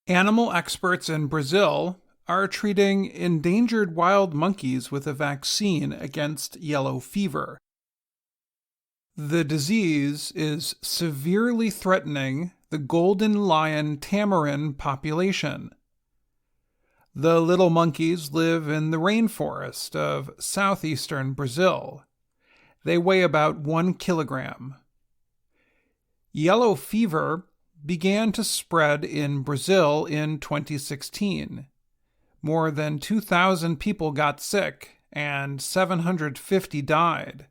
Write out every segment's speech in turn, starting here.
Animal experts in Brazil are treating endangered wild monkeys with a vaccine against yellow fever. The disease is severely threatening the golden lion tamarin population. The little monkeys live in the rainforest of southeastern Brazil. They weigh about 1 kilogram. Yellow fever began to spread in Brazil in 2016. More than 2,000 people got sick and 750 died.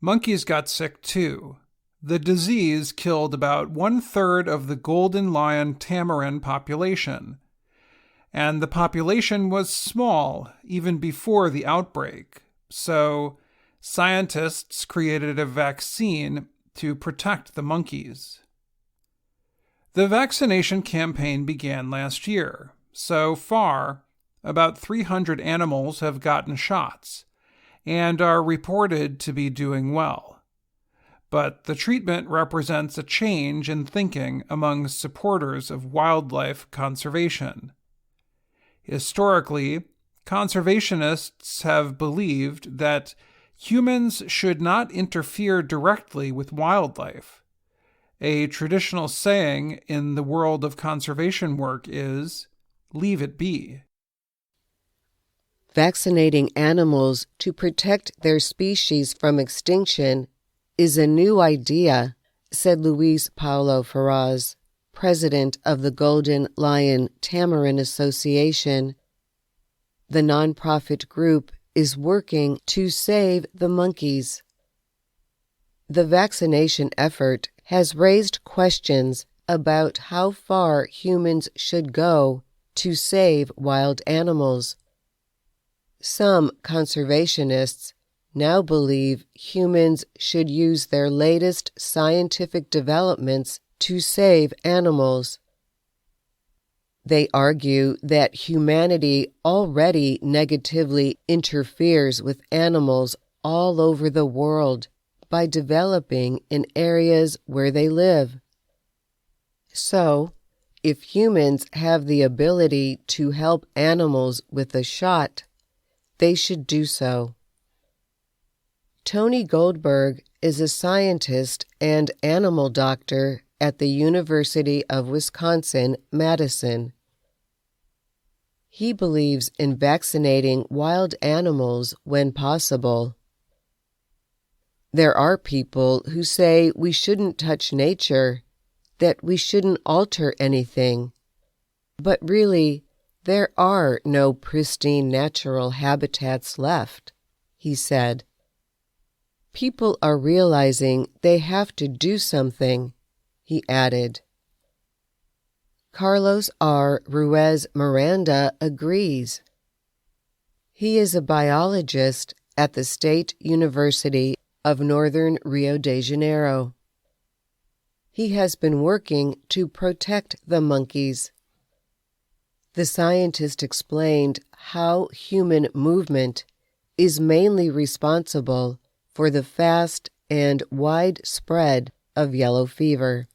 Monkeys got sick too. The disease killed about 1/3 of the golden lion tamarin population, and the population was small even before the outbreak, so scientists created a vaccine to protect the monkeys. The vaccination campaign began last year. So far, about 300 animals have gotten shots and are reported to be doing well. But the treatment represents a change in thinking among supporters of wildlife conservation. Historically, conservationists have believed that humans should not interfere directly with wildlife. A traditional saying in the world of conservation work is, "Leave it be." Vaccinating animals to protect their species from extinction is a new idea, said Luis Paulo Ferraz, president of the Golden Lion Tamarin Association. The nonprofit group is working to save the monkeys. The vaccination effort has raised questions about how far humans should go to save wild animals. Some conservationists now believe humans should use their latest scientific developments to save animals. They argue that humanity already negatively interferes with animals all over the world by developing in areas where they live. So, if humans have the ability to help animals with a shot, they should do so. Tony Goldberg is a scientist and animal doctor at the University of Wisconsin-Madison. He believes in vaccinating wild animals when possible. There are people who say we shouldn't touch nature, that we shouldn't alter anything. But really, there are no pristine natural habitats left, he said. People are realizing they have to do something, he added. Carlos R. Ruiz Miranda agrees. He is a biologist at the State University of Northern Rio de Janeiro. He has been working to protect the monkeys. The scientist explained how human movement is mainly responsible for the fast and wide spread of yellow fever.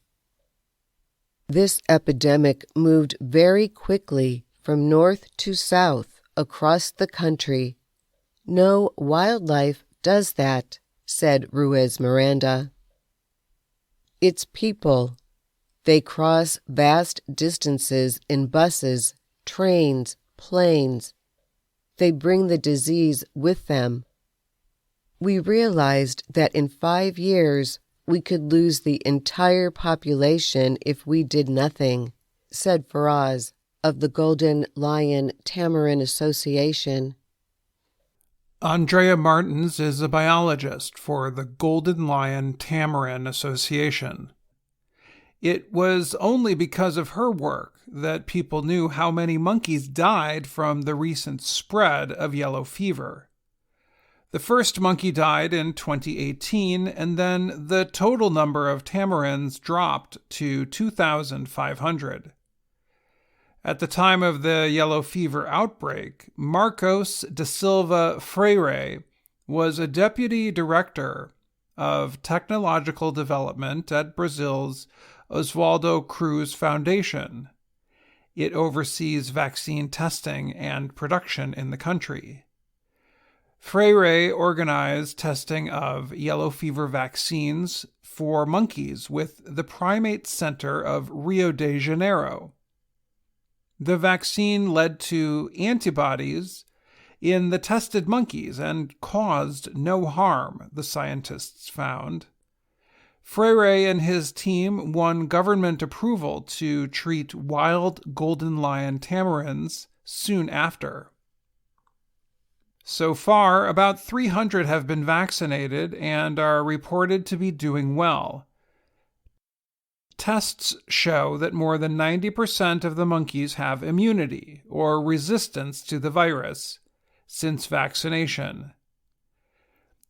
This epidemic moved very quickly from north to south across the country. No wildlife does that, said Ruiz Miranda. It's people. They cross vast distances in buses, trains, planes. They bring the disease with them. We realized that in 5 years we could lose the entire population if we did nothing, said Ferraz of the Golden Lion Tamarin Association. Andrea Martins is a biologist for the Golden Lion Tamarin Association. It was only because of her work that people knew how many monkeys died from the recent spread of yellow fever. The first monkey died in 2018, and then the total number of tamarins dropped to 2,500. At the time of the yellow fever outbreak, Marcos da Silva Freire was a deputy director of technological development at Brazil's Oswaldo Cruz Foundation. It oversees vaccine testing and production in the country. Freire organized testing of yellow fever vaccines for monkeys with the Primate Center of Rio de Janeiro. The vaccine led to antibodies in the tested monkeys and caused no harm, the scientists found. Freire and his team won government approval to treat wild golden lion tamarins soon after. So far, about 300 have been vaccinated and are reported to be doing well. Tests show that more than 90% of the monkeys have immunity or resistance to the virus since vaccination.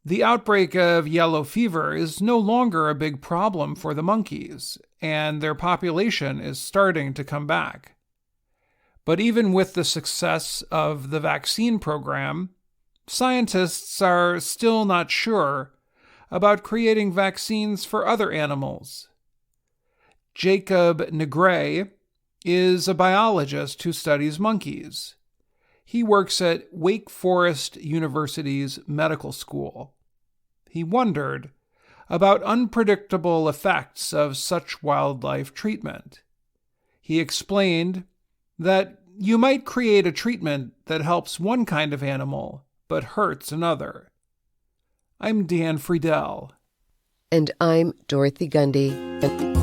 The outbreak of yellow fever is no longer a big problem for the monkeys, and their population is starting to come back. But even with the success of the vaccine program, scientists are still not sure about creating vaccines for other animals. Jacob Negre is a biologist who studies monkeys. He works at Wake Forest University's medical school. He wondered about unpredictable effects of such wildlife treatment. He explained that you might create a treatment that helps one kind of animal but hurts another. I'm Dan Friedel. And I'm Dorothy Gundy.